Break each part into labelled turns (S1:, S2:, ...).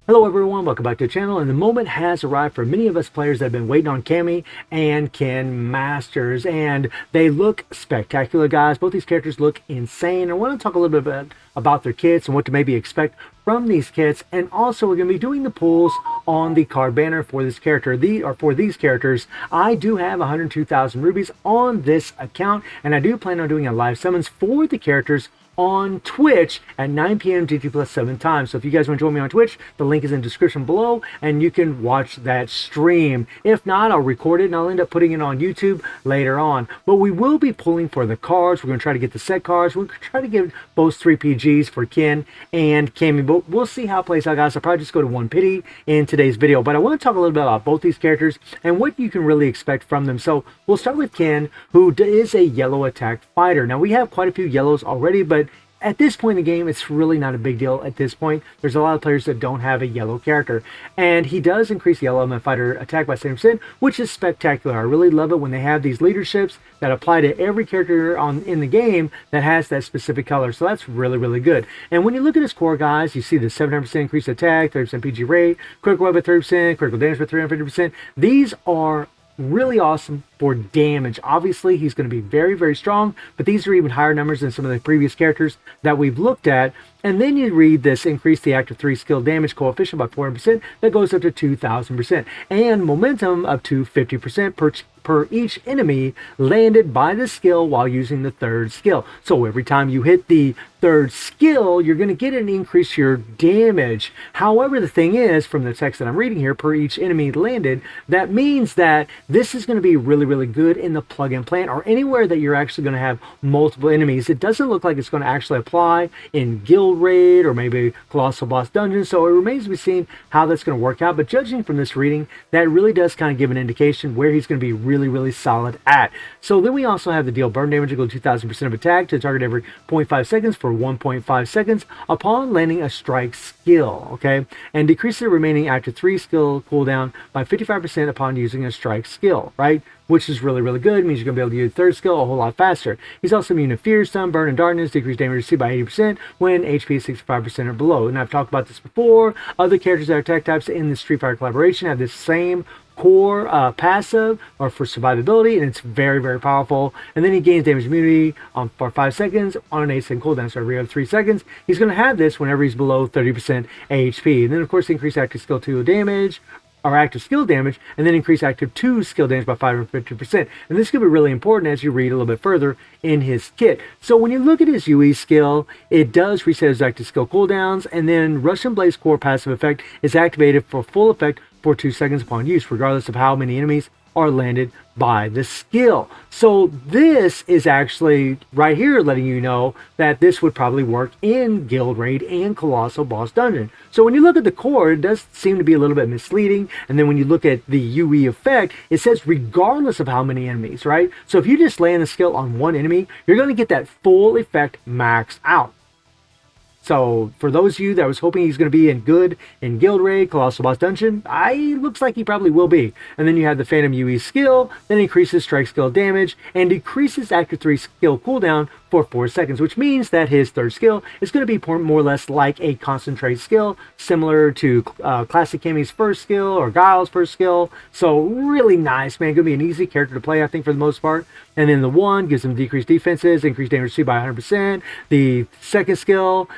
S1: Hello everyone, welcome back to the channel, and the moment has arrived for many of us players that have been waiting on Cammy and Ken Masters, and they look spectacular, guys. Both these characters look insane. I want to talk a little bit about their kits and what to maybe expect from these kits, and also we're going to be doing the pulls on the card banner for this character. For these characters, I do have 102,000 rubies on this account, and I do plan on doing a live summons for the characters on Twitch at 9 p.m. GT plus 7 times. So if you guys want to join me on Twitch, the link is in the description below and you can watch that stream. If not, I'll record it and I'll end up putting it on YouTube later on. But we will be pulling for the cards. We're going to try to get the set cards. We're going to try to get both 3 PGs for Ken and Cammy. But we'll see how it plays out, guys. I'll probably just go to one pity in today's video. But I want to talk a little bit about both these characters and what you can really expect from them. So we'll start with Ken, who is a yellow attack fighter. Now we have quite a few yellows already, but at this point in the game, it's really not a big deal at this point. There's a lot of players that don't have a yellow character. And he does increase the yellow element fighter attack by 7%, which is spectacular. I really love it when they have these leaderships that apply to every character in the game that has that specific color. So that's really, really good. And when you look at his core, guys, you see the 700% increased attack, 30% PG rate, critical weapon 30%, critical damage by 350%. These are really awesome for damage. Obviously, he's going to be very, very strong, but these are even higher numbers than some of the previous characters that we've looked at. And then you read this increase the active 3 skill damage coefficient by 400%. That goes up to 2,000%. And momentum up to 50% per each enemy landed by the skill while using the third skill. So every time you hit the third skill, you're going to get an increase to your damage. However, the thing is, from the text that I'm reading here, per each enemy landed, that means that this is going to be really, really good in the plug-and plant or anywhere that you're actually going to have multiple enemies. It doesn't look like it's going to actually apply in Guild Raid or maybe Colossal Boss Dungeon, so it remains to be seen how that's going to work out. But judging from this reading, that really does kind of give an indication where he's going to be really, really solid at. So then we also have the deal burn damage equal to 2,000% of attack to the target every 0.5 seconds for 1.5 seconds upon landing a strike skill, okay? And decrease the remaining active 3 skill cooldown by 55% upon using a strike skill, right? Which is really, really good. It means you're going to be able to use third skill a whole lot faster. He's also immune to fear, stun, burn, and darkness, decreased damage received by 80% when HP is 65% or below. And I've talked about this before. Other characters that are attack types in the Street Fighter collaboration have this same core passive or for survivability, and it's very, very powerful. And then he gains damage immunity for 5 seconds on an 8-second cooldown. So every other 3 seconds, he's going to have this whenever he's below 30% HP. And then, of course, increase active skill 2 damage, or active skill damage, and then increase active 2 skill damage by 550%. And this could be really important as you read a little bit further in his kit. So when you look at his UE skill, it does reset his active skill cooldowns, and then Russian Blaze core passive effect is activated for full effect for 2 seconds upon use, regardless of how many enemies are landed by the skill. So this is actually right here letting you know that this would probably work in Guild Raid and Colossal Boss Dungeon. So when you look at the core, it does seem to be a little bit misleading. And then when you look at the UE effect, it says regardless of how many enemies, right? So if you just land a skill on one enemy, you're going to get that full effect maxed out. So for those of you that was hoping he's going to be good in Guild Raid, Colossal Boss Dungeon, looks like he probably will be. And then you have the Phantom UE skill, then increases strike skill damage, and decreases active 3 skill cooldown for 4 seconds, which means that his third skill is going to be more or less like a concentrate skill, similar to Classic Cammy's first skill or Guile's first skill. So really nice, man. Going to be an easy character to play, I think, for the most part. And then the 1 gives him decreased defenses, increased damage received by 100%. The second skill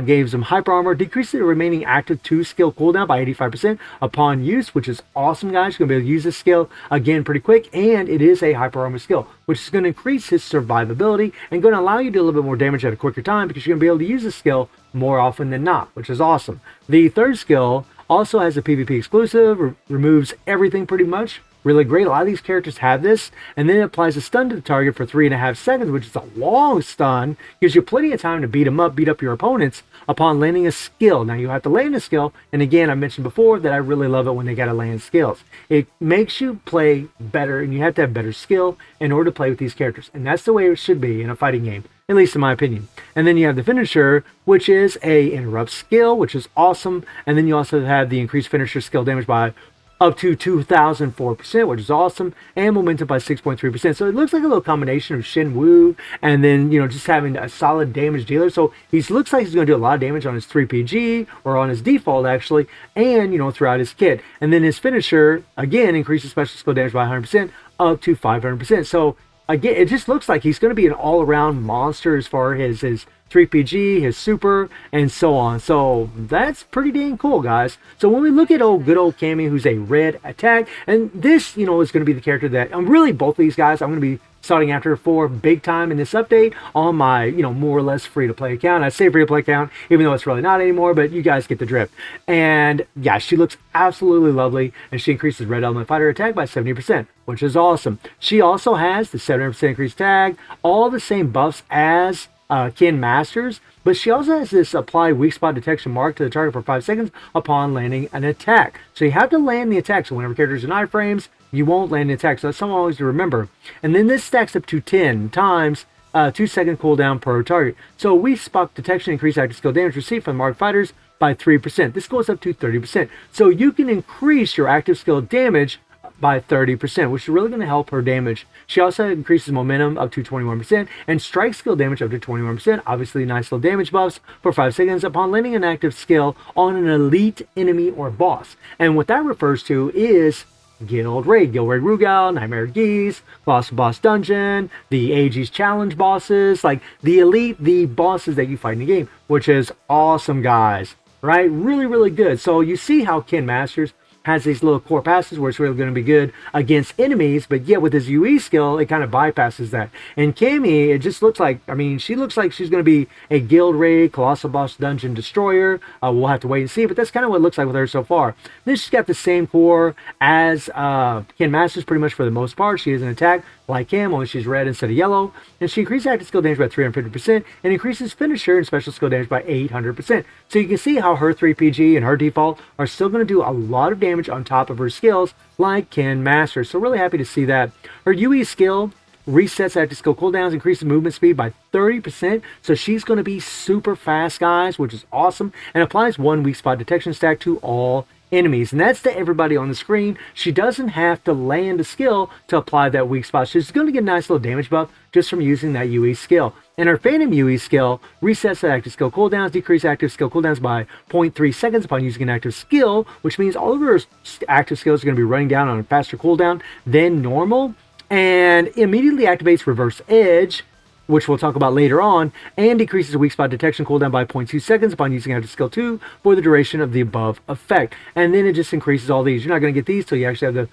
S1: gives him hyper armor, decreases the remaining active 2 skill cooldown by 85% upon use, which is awesome, guys. You're going to be able to use this skill again pretty quick, and it is a hyper armor skill, which is going to increase his survivability and going to allow you to do a little bit more damage at a quicker time because you're going to be able to use this skill more often than not, which is awesome. The third skill also has a PvP exclusive, removes everything pretty much. Really great. A lot of these characters have this, and then it applies a stun to the target for 3.5 seconds, which is a long stun. Gives you plenty of time to beat them up, beat up your opponents upon landing a skill. Now you have to land a skill, and again, I mentioned before that I really love it when they gotta land skills. It makes you play better, and you have to have better skill in order to play with these characters, and that's the way it should be in a fighting game, at least in my opinion. And then you have the finisher, which is a interrupt skill, which is awesome, and then you also have the increased finisher skill damage by up to 2004%, which is awesome, and momentum by 6.3%. So it looks like a little combination of Shin Woo and then, just having a solid damage dealer. So he looks like he's going to do a lot of damage on his 3PG, or on his default actually, and, throughout his kit. And then his finisher, again, increases special skill damage by 100%, up to 500%. So again, it just looks like he's going to be an all-around monster as far as his 3PG, his super, and so on. So that's pretty dang cool, guys. So when we look at good old Cammy, who's a red attack, and this, is going to be the character that, really both of these guys, I'm going to be starting after for big time in this update on my, more or less free-to-play account. I say free-to-play account, even though it's really not anymore, but you guys get the drift. And yeah, she looks absolutely lovely, and she increases red element fighter attack by 70%, which is awesome. She also has the 700% increased tag, all the same buffs as Ken Masters, but she also has this apply weak spot detection mark to the target for 5 seconds upon landing an attack. So you have to land the attack, so whenever characters in iframes, you won't land the attack. So that's something always to remember. And then this stacks up to 10 times 2-second cooldown per target. So weak spot detection increase active skill damage received from marked fighters by 3%. This goes up to 30%. So you can increase your active skill damage by 30%, which is really going to help her damage. She also increases momentum up to 21% and strike skill damage up to 21%. Obviously, nice little damage buffs for 5 seconds upon landing an active skill on an elite enemy or boss. And what that refers to is Guild Raid Rugal, Nightmare Geese, Boss Dungeon, the AG's Challenge bosses, like the elite, the bosses that you fight in the game, which is awesome, guys. Right? Really, really good. So you see how Ken Masters has these little core passes where it's really going to be good against enemies, but yet with his UE skill, it kind of bypasses that. And Cammy, it just looks like, she looks like she's going to be a Guild Raid, Colossal Boss Dungeon Destroyer. We'll have to wait and see, but that's kind of what it looks like with her so far. Then she's got the same core as Ken Masters pretty much for the most part. She is an attack like him, only she's red instead of yellow. And she increases active skill damage by 350% and increases finisher and special skill damage by 800%. So you can see how her 3PG and her default are still going to do a lot of damage on top of her skills like Ken Masters. So really happy to see that. Her UE skill resets active skill cooldowns, increases movement speed by 30%. So she's going to be super fast, guys, which is awesome. And applies 1 weak spot detection stack to all enemies, and that's to everybody on the screen. She doesn't have to land a skill to apply that weak spot. She's going to get a nice little damage buff just from using that UE skill. And her Phantom UE skill resets the active skill cooldowns, decrease active skill cooldowns by 0.3 seconds upon using an active skill, which means all of her active skills are going to be running down on a faster cooldown than normal, and immediately activates Reverse Edge, which we'll talk about later on, and decreases the weak spot detection cooldown by 0.2 seconds upon using active skill 2 for the duration of the above effect. And then it just increases all these. You're not going to get these till you actually have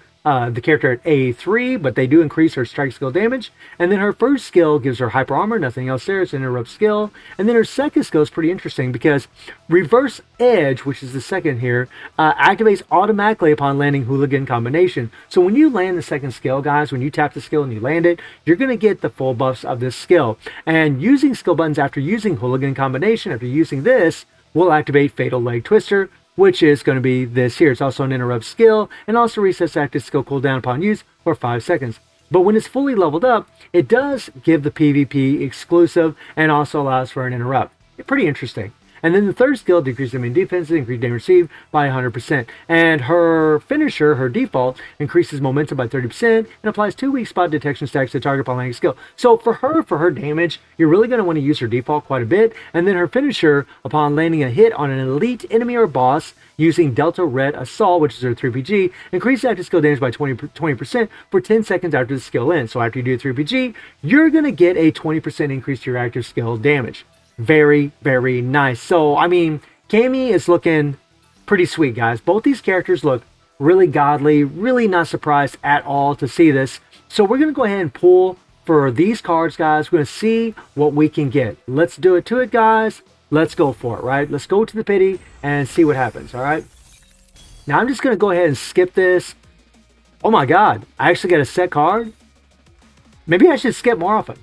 S1: the character at A3, but they do increase her strike skill damage. And then her first skill gives her hyper armor, nothing else there. It's an interrupt skill. And then her second skill is pretty interesting because Reverse Edge, which is the second here, activates automatically upon landing Hooligan Combination. So when you land the second skill, guys, when you tap the skill and you land it, you're going to get the full buffs of this skill. And using skill buttons after using Hooligan Combination, after using this, will activate Fatal Leg Twister, which is going to be this here. It's also an interrupt skill and also resets active skill cooldown upon use for 5 seconds. But when it's fully leveled up, it does give the PvP exclusive and also allows for an interrupt. Pretty interesting. And then the third skill decreases enemy defense, increased damage received by 100%. And her finisher, her default, increases momentum by 30% and applies 2 weak spot detection stacks to the target upon landing skill. So for her damage, you're really going to want to use her default quite a bit. And then her finisher, upon landing a hit on an elite enemy or boss using Delta Red Assault, which is her 3PG, increases active skill damage by 20% for 10 seconds after the skill ends. So after you do a 3PG, you're going to get a 20% increase to your active skill damage. Very, very nice. So, Cammy is looking pretty sweet, guys. Both these characters look really godly, really not surprised at all to see this. So we're going to go ahead and pull for these cards, guys. We're going to see what we can get. Let's do it to it, guys. Let's go for it, right? Let's go to the pity and see what happens, all right? Now, I'm just going to go ahead and skip this. Oh, my God. I actually got a set card. Maybe I should skip more often.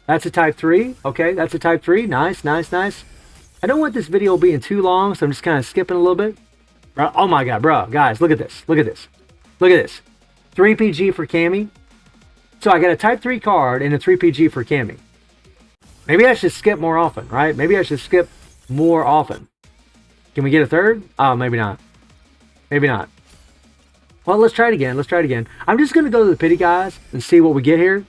S1: That's a type 3. Okay, that's a type 3. Nice, nice, nice. I don't want this video being too long, so I'm just kind of skipping a little bit. Oh my God, bro. Guys, look at this. Look at this. Look at this. 3PG for Cammy. So I got a type 3 card and a 3PG for Cammy. Maybe I should skip more often, right? Maybe I should skip more often. Can we get a third? Oh, maybe not. Maybe not. Well, let's try it again. Let's try it again. I'm just gonna go to the pity, guys, and see what we get here.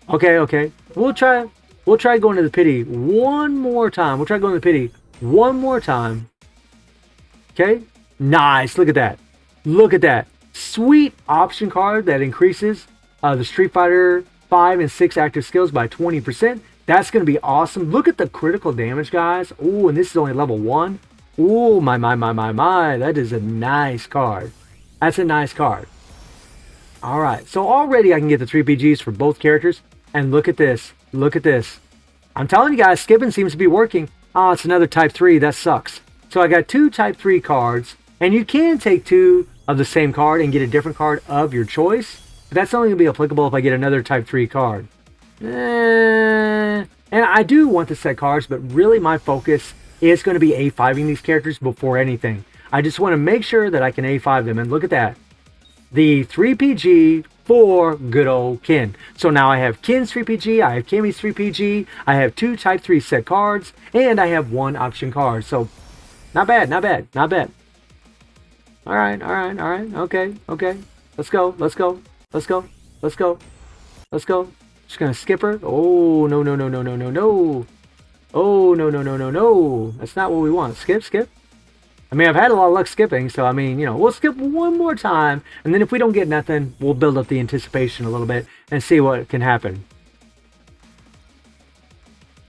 S1: Okay, okay. We'll try going to the pity one more time. We'll try going to the pity one more time. Okay. Nice. Look at that. Look at that. Sweet option card that increases the Street Fighter 5 and 6 active skills by 20%. That's going to be awesome. Look at the critical damage, guys. Oh, and this is only level 1. Oh, my. That is a nice card. That's a nice card. All right. So already I can get the 3 PGs for both characters. And look at this. Look at this. I'm telling you guys, skipping seems to be working. Oh, it's another Type 3. That sucks. So I got 2 Type 3 cards. And you can take 2 of the same card and get a different card of your choice. But that's only going to be applicable if I get another Type 3 card. And I do want to set cards, but really my focus is going to be A5ing these characters before anything. I just want to make sure that I can A5 them. And look at that. The 3PG for good old Ken. So now I have Ken's 3PG, I have Cammy's 3PG, I have 2 Type 3 set cards, and I have 1 option card. So not bad, not bad, not bad. All right. Okay. Let's go. Just gonna skip her. Oh, no. Oh, no. That's not what we want. Skip. I mean, I've had a lot of luck skipping, so I mean, you know, we'll skip one more time, and then if we don't get nothing, we'll build up the anticipation a little bit and see what can happen.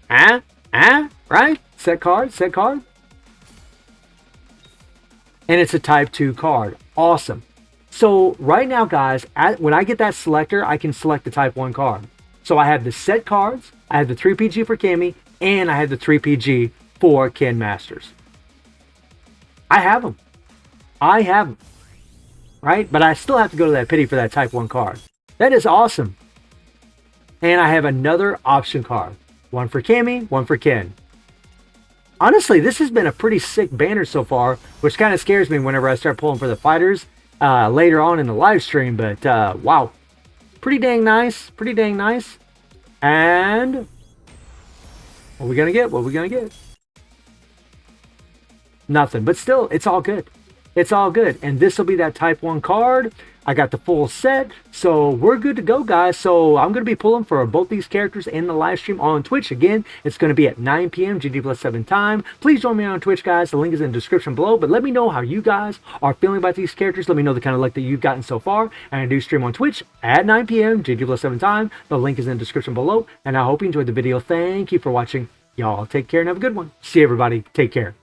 S1: Right? Set card. And it's a Type 2 card. Awesome. So right now, guys, when I get that selector, I can select the Type 1 card. So I have the set cards, I have the 3PG for Cammy, and I have the 3PG for Ken Masters. I have them. Right? But I still have to go to that pity for that Type 1 card. That is awesome. And I have another option card. One for Cammy, one for Ken. Honestly, this has been a pretty sick banner so far, which kind of scares me whenever I start pulling for the fighters later on in the live stream. But wow, pretty dang nice. And what are we gonna get? Nothing, but still, it's all good. And this will be that Type 1 card. I got the full set, so we're good to go, guys. So I'm going to be pulling for both these characters in the live stream on Twitch. Again, it's going to be at 9 p.m. GD+7 time. Please join me on Twitch, guys. The link is in the description below. But let me know how you guys are feeling about these characters. Let me know the kind of luck that you've gotten so far. And I do stream on Twitch at 9 p.m. GD+7 time. The link is in the description below. And I hope you enjoyed the video. Thank you for watching. Y'all take care and have a good one. See you, everybody. Take care.